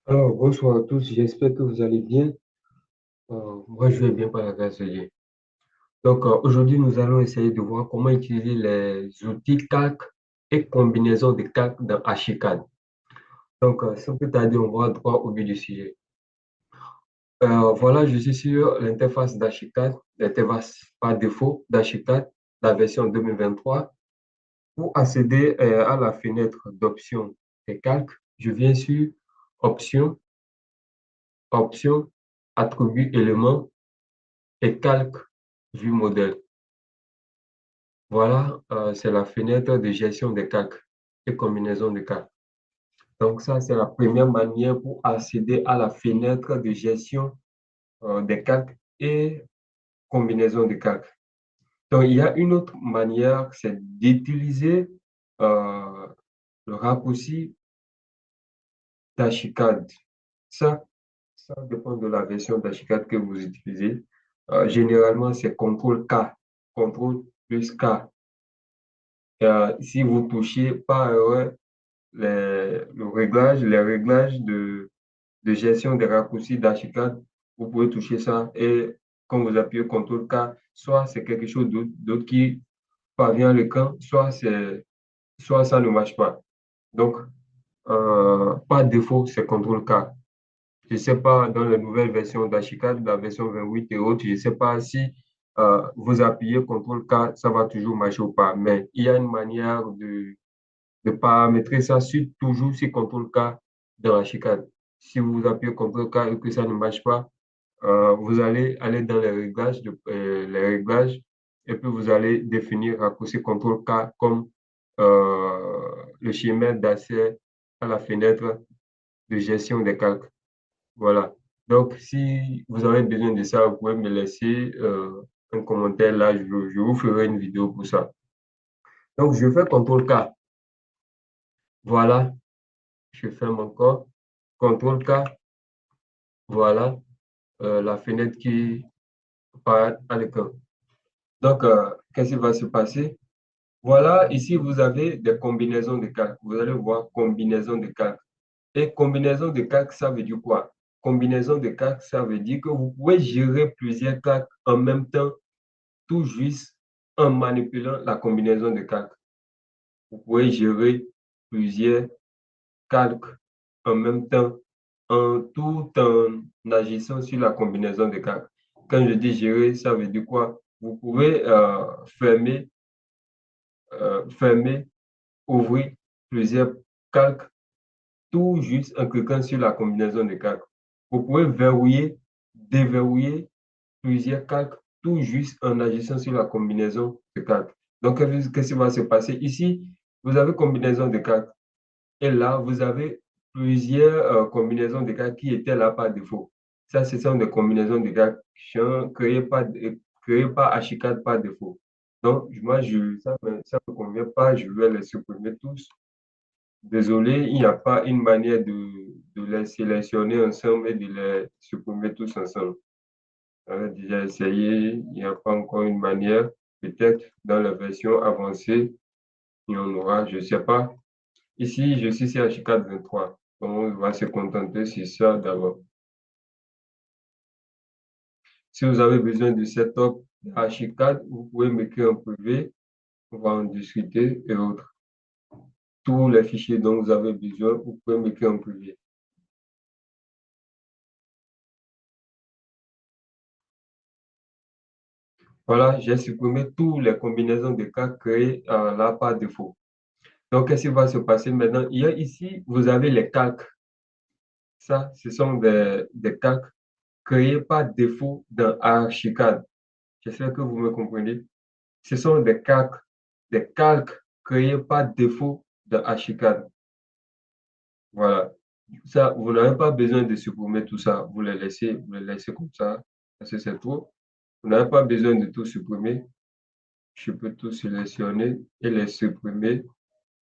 Alors, bonsoir à tous, j'espère que vous allez bien. Moi, je vais bien par la grâce de Dieu. Donc, aujourd'hui, nous allons essayer de voir comment utiliser les outils calques et combinaisons de calques dans Archicad. Donc, sans plus tarder, on va droit au but du sujet. Voilà, je suis sur l'interface d'Archicad, l'interface par défaut d'Archicad, la version 2023. Pour accéder à la fenêtre d'options des calques, je viens sur Options, Options, Attributs éléments et calque vue modèle. Voilà, c'est la fenêtre de gestion des calques et combinaison de calques. Donc ça, c'est la première manière pour accéder à la fenêtre de gestion des calques et combinaison de calques. Donc il y a une autre manière, c'est d'utiliser euh, le raccourci d'Archicad. Ça, ça dépend de la version d'Archicad que vous utilisez. Généralement, c'est CTRL-K, CTRL plus K. Si vous touchez par erreur les réglages de gestion des raccourcis d'Archicad, vous pouvez toucher ça et quand vous appuyez CTRL K, soit c'est quelque chose d'autre qui parvient à l'écran, soit ça ne marche pas. Donc, par défaut, c'est CTRL K. Je ne sais pas, dans la nouvelle version d'Archicad, la version 28 et autres, je ne sais pas si vous appuyez CTRL K, ça va toujours marcher ou pas. Mais il y a une manière de paramétrer ça toujours sur CTRL K dans Archicad. Si vous appuyez CTRL K et que ça ne marche pas, vous allez aller dans les réglages et puis vous allez définir raccourci CTRL K comme le schéma d'accès à la fenêtre de gestion des calques. Voilà. Donc, si vous avez besoin de ça, vous pouvez me laisser un commentaire là, je vous ferai une vidéo pour ça. Donc, je fais CTRL K. Voilà, je ferme encore. CTRL K, voilà la fenêtre qui apparaît à l'écran. Donc, qu'est-ce qui va se passer? Voilà, ici, vous avez des combinaisons de calques. Vous allez voir combinaison de calques. Et combinaison de calques, ça veut dire quoi? Combinaison de calques, ça veut dire que vous pouvez gérer plusieurs calques en même temps, tout juste en manipulant la combinaison de calques. Vous pouvez gérer plusieurs calques en même temps, tout en agissant sur la combinaison de calques. Quand je dis gérer, ça veut dire quoi? Vous pouvez fermer, ouvrir plusieurs calques, tout juste en cliquant sur la combinaison de calques. Vous pouvez verrouiller, déverrouiller plusieurs calques, tout juste en agissant sur la combinaison de calques. Donc, qu'est-ce qui va se passer? Ici, vous avez combinaison de calques. Et là, vous avez plusieurs combinaisons de calques qui étaient là par défaut. Ça, ce sont des combinaisons de calques créées par Archicad par défaut. Donc, moi, ça me convient pas, je vais les supprimer tous. Désolé, il n'y a pas une manière de les sélectionner ensemble et de les supprimer tous ensemble. J'avais déjà essayé, il n'y a pas encore une manière. Peut-être dans la version avancée, il y en aura, je ne sais pas. Ici, je suis sur Archicad 23. Donc, on va se contenter sur ça d'abord. Si vous avez besoin de setup Archicad, vous pouvez m'écrire en privé. On va en discuter et autres. Tous les fichiers dont vous avez besoin, vous pouvez m'écrire en privé. Voilà, j'ai supprimé toutes les combinaisons de cas créées là par défaut. Donc, qu'est-ce qui va se passer maintenant? Il y a ici, vous avez les calques. Ça, ce sont des calques créés par défaut dans Archicad. J'espère que vous me comprenez. Ce sont des calques créés par défaut dans Archicad. Voilà. Ça, vous n'avez pas besoin de supprimer tout ça. Vous les laissez comme ça, parce que c'est tout. Vous n'avez pas besoin de tout supprimer. Je peux tout sélectionner et les supprimer,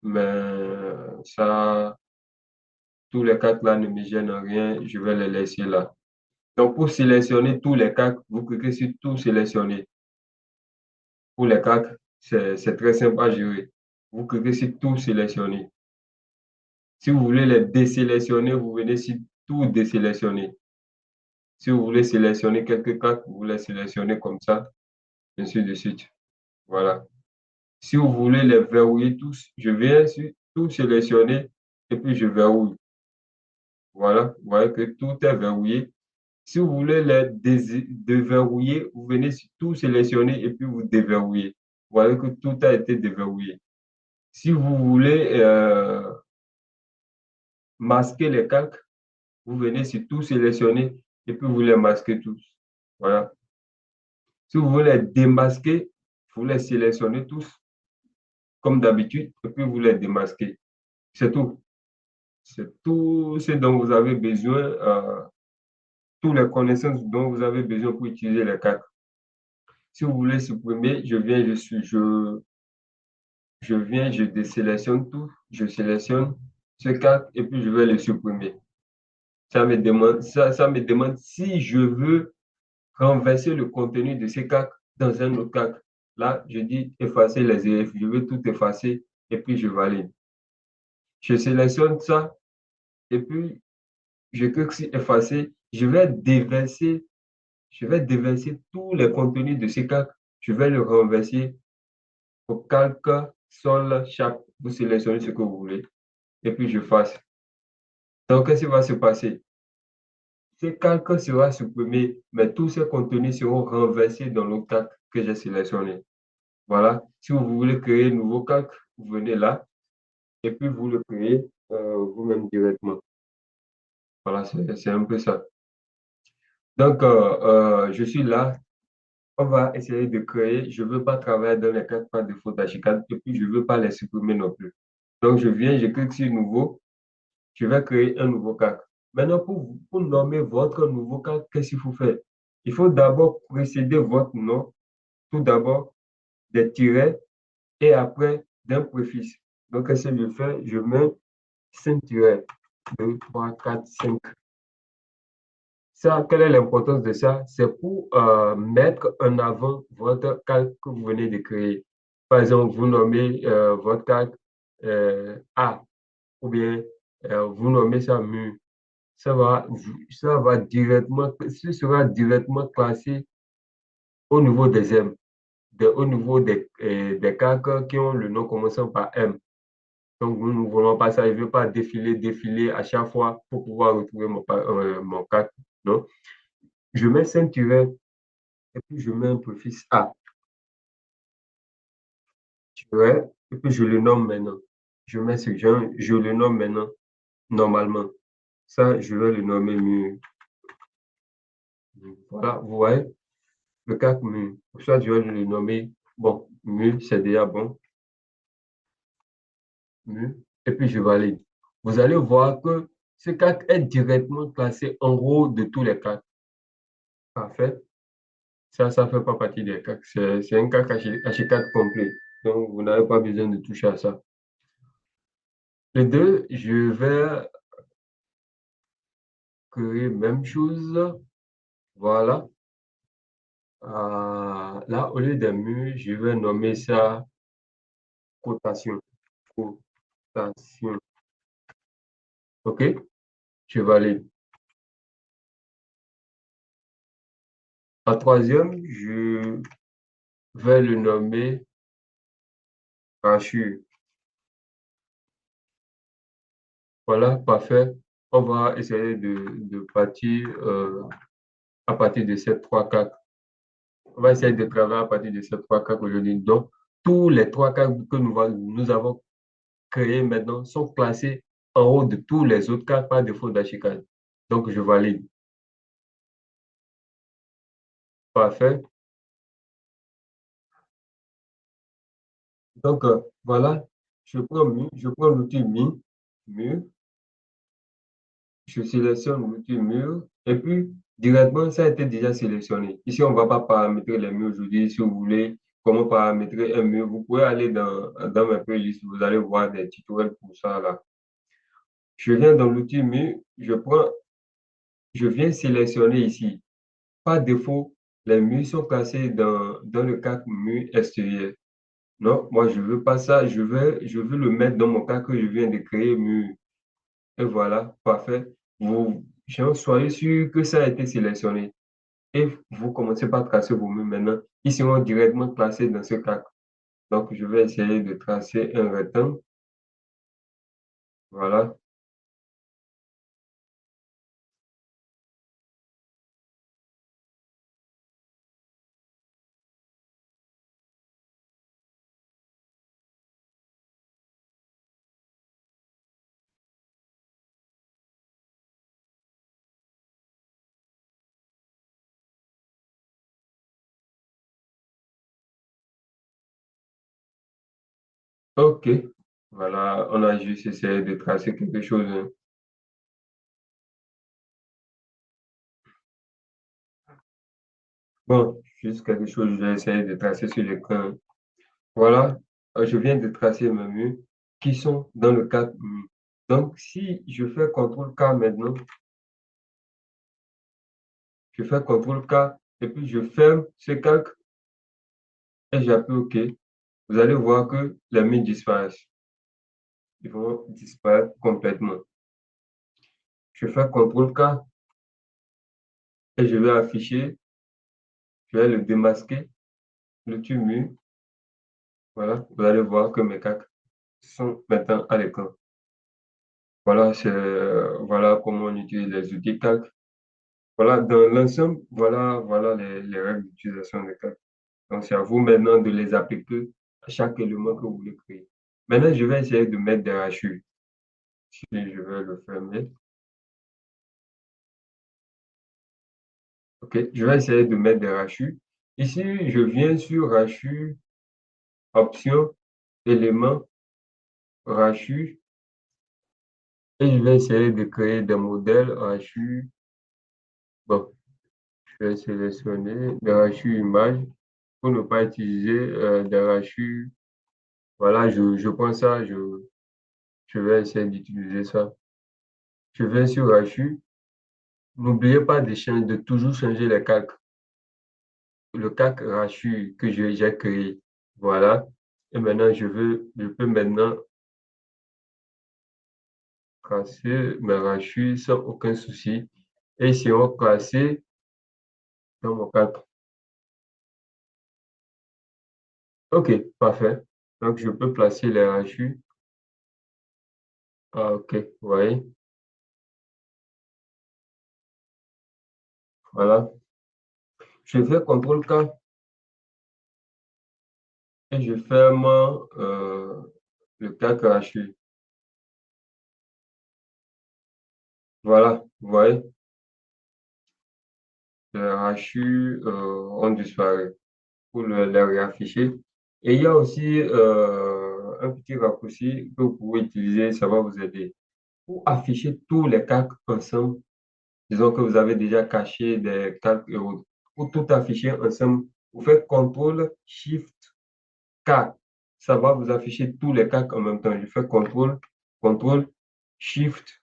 mais ça, tous les calques là ne me gênent en rien. Je vais les laisser là. Donc, pour sélectionner tous les calques, vous cliquez sur tout sélectionner. Pour les calques, c'est très simple à gérer. Vous cliquez sur tout sélectionner. Si vous voulez les désélectionner, vous venez sur tout désélectionner. Si vous voulez sélectionner quelques cartes, vous les sélectionnez comme ça, ainsi de suite. Voilà. Si vous voulez les verrouiller tous, je viens sur tout sélectionner et puis je verrouille. Voilà. Vous voyez que tout est verrouillé. Si vous voulez les déverrouiller, vous venez sur tout sélectionner et puis vous déverrouillez. Vous voyez que tout a été déverrouillé. Si vous voulez masquer les calques, vous venez sur tout sélectionner et puis vous les masquez tous. Voilà. Si vous voulez les démasquer, vous les sélectionnez tous comme d'habitude et puis vous les démasquez. C'est tout. C'est tout ce dont vous avez besoin, toutes les connaissances dont vous avez besoin pour utiliser les calques. Si vous voulez supprimer, je désélectionne tout, je sélectionne ce calque et puis je vais le supprimer. Ça me demande si je veux renverser le contenu de ces calques dans un autre calque. Là, je dis effacer les EF, je veux tout effacer et puis je valide. Je sélectionne ça et puis je clique sur effacer. Je vais déverser tous les contenus de ces calques. Je vais le renverser au calque, sol, chape. Vous sélectionnez ce que vous voulez et puis je fasse. Donc, qu'est-ce qui va se passer? Ces calques sera supprimé, mais tous ces contenus seront renversés dans le calque que j'ai sélectionné. Voilà. Si vous voulez créer un nouveau calque, vous venez là et puis vous le créez vous-même directement. Voilà, c'est un peu ça. Donc, je suis là. On va essayer de créer. Je ne veux pas travailler dans les calques par défaut d'Archicad et puis je ne veux pas les supprimer non plus. Donc, je viens, je clique sur Nouveau. Je vais créer un nouveau calque. Maintenant, pour nommer votre nouveau calque, qu'est-ce qu'il faut faire? Il faut d'abord précéder votre nom, tout d'abord des tirets et après d'un préfixe. Donc, qu'est-ce que je fais? Je mets 5 tirets. 2, 3, 4, 5. Ça, quelle est l'importance de ça? C'est pour mettre en avant votre calque que vous venez de créer. Par exemple, vous nommez votre calque A ou bien vous nommez ça mur. Ça va directement, ce sera directement classé au niveau des M, au niveau des calques qui ont le nom commençant par M. Donc, nous ne voulons pas ça. Je ne veux pas défiler à chaque fois pour pouvoir retrouver mon calque. Non. Je mets 5 tirets et puis je mets un préfixe A. Tiret, et puis je le nomme maintenant. Je mets ce genre, je le nomme maintenant, normalement. Ça, je vais le nommer mur. Voilà, vous voyez, le calque mur. Soit je vais le nommer, bon, mur, c'est déjà bon. Mur, et puis je valide. Vous allez voir que ce calque est directement classé en haut de tous les calques. Parfait. Ça ne fait pas partie des calques. C'est un calque H4 complet. Donc, vous n'avez pas besoin de toucher à ça. Les deux, je vais créer même chose. Voilà. Là, au lieu des murs, je vais nommer ça cotation. Cotation. OK? Je valide. La troisième, je vais le nommer rachure. Voilà, parfait. On va essayer de partir à partir de ces trois cas. On va essayer de travailler à partir de ces trois cas aujourd'hui. Donc, tous les trois cas que nous avons créés maintenant sont classés en haut de tous les autres cas par défaut d'archicade. Donc, je valide. Parfait. Donc, voilà, je prends l'outil mur, je sélectionne l'outil mur, et puis directement, ça a été déjà sélectionné. Ici, on ne va pas paramétrer les murs aujourd'hui. Si vous voulez comment paramétrer un mur, vous pouvez aller dans ma playlist, vous allez voir des tutoriels pour ça là. Je viens dans l'outil mur, je viens sélectionner ici. Par défaut, les murs sont placés dans le cadre mur extérieur. Non, moi, je veux pas ça. Je veux le mettre dans mon cas que je viens de créer mur. Et voilà, parfait. soyez sûr que ça a été sélectionné. Et vous commencez par tracer vous-même maintenant. Ils seront directement classés dans ce cas. Donc, je vais essayer de tracer un rectangle. Voilà. OK. Voilà, on a juste essayé de tracer quelque chose, hein. Bon, juste quelque chose, je vais essayer de tracer sur l'écran. Voilà, je viens de tracer mes murs qui sont dans le cadre mur. Donc, si je fais CTRL K maintenant, je fais CTRL K et puis je ferme ce calque et j'appuie OK. Vous allez voir que les murs disparaissent. Ils vont disparaître complètement. Je fais CTRL K et je vais afficher, je vais le démasquer, le mur. Voilà, vous allez voir que mes calques sont maintenant à l'écran. Voilà, voilà comment on utilise les outils calques. Voilà, dans l'ensemble, voilà les règles d'utilisation des calques. Donc, c'est à vous maintenant de les appliquer à chaque élément que vous voulez créer. Maintenant, je vais essayer de mettre des rachures. Si je vais le fermer. OK, je vais essayer de mettre des rachures. Ici, je viens sur rachures, options, éléments, rachures, et je vais essayer de créer des modèles rachures. Bon, je vais sélectionner des rachures images pour ne pas utiliser des rachures. Voilà, je prends ça, je vais essayer d'utiliser ça. Je vais sur rachures. N'oubliez pas de toujours changer les calques. Le calque rachure que j'ai créé. Voilà. Et maintenant, je peux maintenant tracer mes rachures sans aucun souci. Et ils seront classés dans mon calque. OK, parfait. Donc, je peux placer les rachures. Ah, OK, vous voyez. Voilà. Je fais CTRL K et je ferme le calque rachure. Voilà, vous voyez, les rachures ont disparu pour les réafficher. Et il y a aussi un petit raccourci que vous pouvez utiliser, ça va vous aider. Pour afficher tous les calques ensemble, disons que vous avez déjà caché des calques et autres. Pour tout afficher ensemble, vous faites CTRL SHIFT K. Ça va vous afficher tous les calques en même temps. Je fais CTRL SHIFT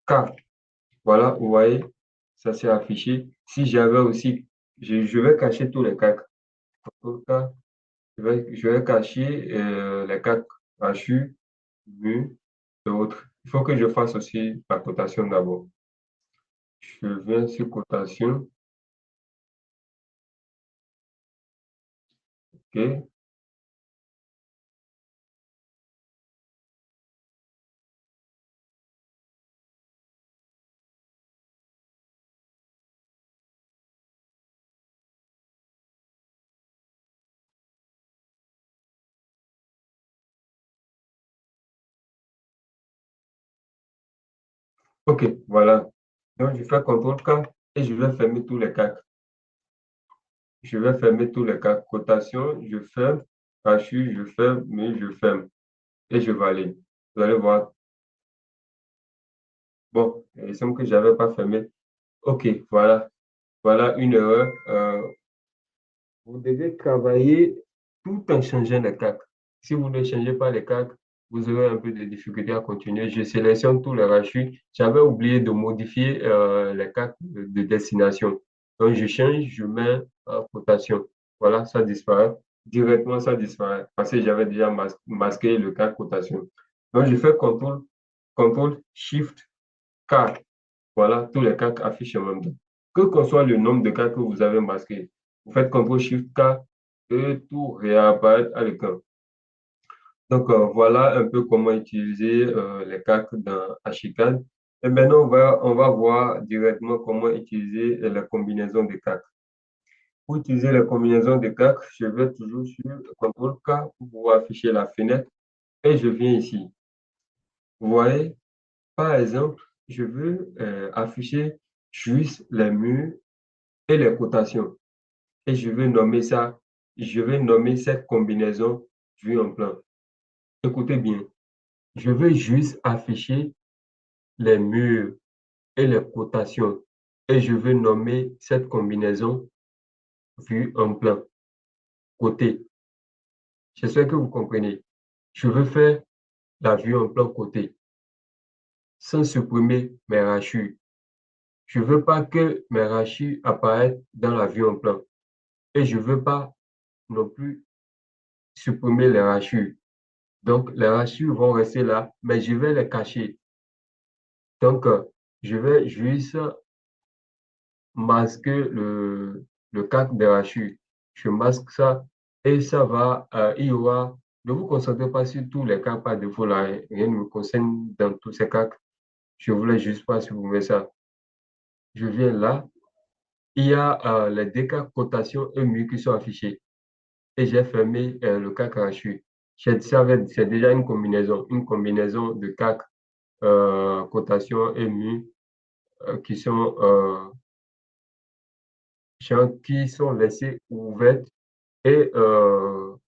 K. Voilà, vous voyez, ça s'est affiché. Si j'avais aussi, je vais cacher tous les calques. CTRL K, je vais cacher les calques hachus, mu et autres. Il faut que je fasse aussi la cotation d'abord. Je viens sur cotation. OK. OK, voilà. Donc, je fais CTRL K et je vais fermer tous les calques. Je vais fermer tous les calques. Cotation, je ferme. Hachu, je ferme, mais je ferme. Et je valide. Vous allez voir. Bon, il semble que je n'avais pas fermé. OK, voilà. Voilà une erreur. Vous devez travailler tout en changeant les calques. Si vous ne changez pas les calques, vous aurez un peu de difficulté à continuer. Je sélectionne tous les rachis. J'avais oublié de modifier les calques de destination. Donc, je change, je mets en cotation. Voilà, ça disparaît. Directement, ça disparaît parce que j'avais déjà masqué le calque cotation. Donc, je fais CTRL SHIFT K. Voilà, tous les cas affichés en même temps. Que qu'on soit le nombre de cas que vous avez masqué, vous faites CTRL-SHIFT-K et tout réapparaît à l'écran. Donc, voilà un peu comment utiliser les calques dans Archicad. Et maintenant, on va voir directement comment utiliser la combinaison de calques. Pour utiliser la combinaison de calques, je vais toujours sur CTRL-K pour pouvoir afficher la fenêtre et je viens ici. Vous voyez, par exemple, je veux afficher juste les murs et les cotations. Et je vais nommer ça, je vais nommer cette combinaison vue en plan. Écoutez bien, je veux juste afficher les murs et les cotations. Et je vais nommer cette combinaison vue en plan, côté. J'espère que vous comprenez. Je veux faire la vue en plan côté, sans supprimer mes rachures. Je ne veux pas que mes rachures apparaissent dans la vue en plan. Et je ne veux pas non plus supprimer les rachures. Donc, les rachures vont rester là, mais je vais les cacher. Donc, je vais juste masquer le calque des rachures. Je masque ça et ça va, il y aura, ne vous concentrez pas sur tous les calques par défaut là, rien ne me concerne dans tous ces calques. Je voulais juste pas supprimer ça. Je viens là, il y a les deux calques cotation et mu qui sont affichés. Et j'ai fermé le calque rachure. C'est déjà une combinaison de calques cotation et mu qui sont laissées ouvertes et le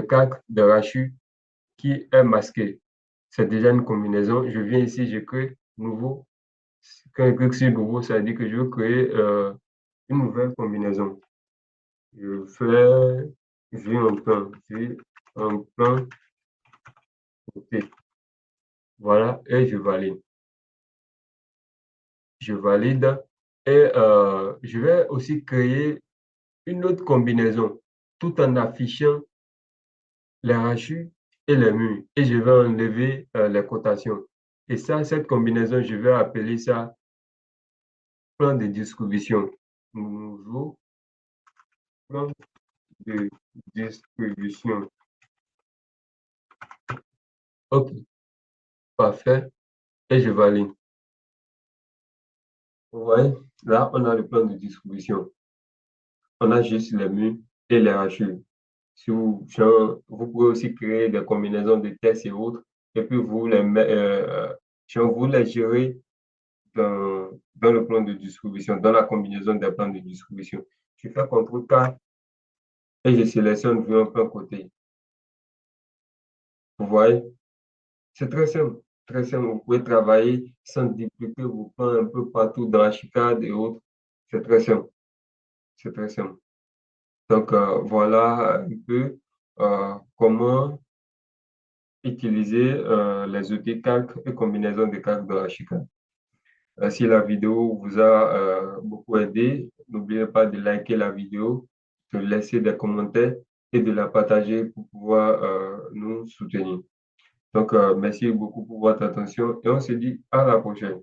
calque de rachis qui est masqué. C'est déjà une combinaison. Je viens ici, je crée nouveau. Quand je clique sur nouveau, ça veut dire que je veux créer une nouvelle combinaison. Je fais vue en plan côté. Voilà, et je valide. Je valide et je vais aussi créer une autre combinaison tout en affichant les rachis et les murs. Et je vais enlever les cotations. Et ça, cette combinaison, je vais appeler ça plan de distribution. Nouveau plan de distribution. OK, parfait. Et je valide. Vous voyez, là, on a le plan de distribution. On a juste les murs et les rachis. Si vous pouvez aussi créer des combinaisons de textes et autres, et puis vous les gérez dans le plan de distribution, dans la combinaison des plans de distribution. Je fais CTRL-K et je sélectionne vue en plan côté. Vous voyez, c'est très simple. Très simple. Vous pouvez travailler sans dupliquer vos plans un peu partout dans Archicad et autres. C'est très simple. C'est très simple. Donc, voilà un peu comment utiliser les outils calques et combinaisons de calques dans Archicad. Si la vidéo vous a beaucoup aidé, n'oubliez pas de liker la vidéo, de laisser des commentaires et de la partager pour pouvoir nous soutenir. Donc, merci beaucoup pour votre attention et on se dit à la prochaine.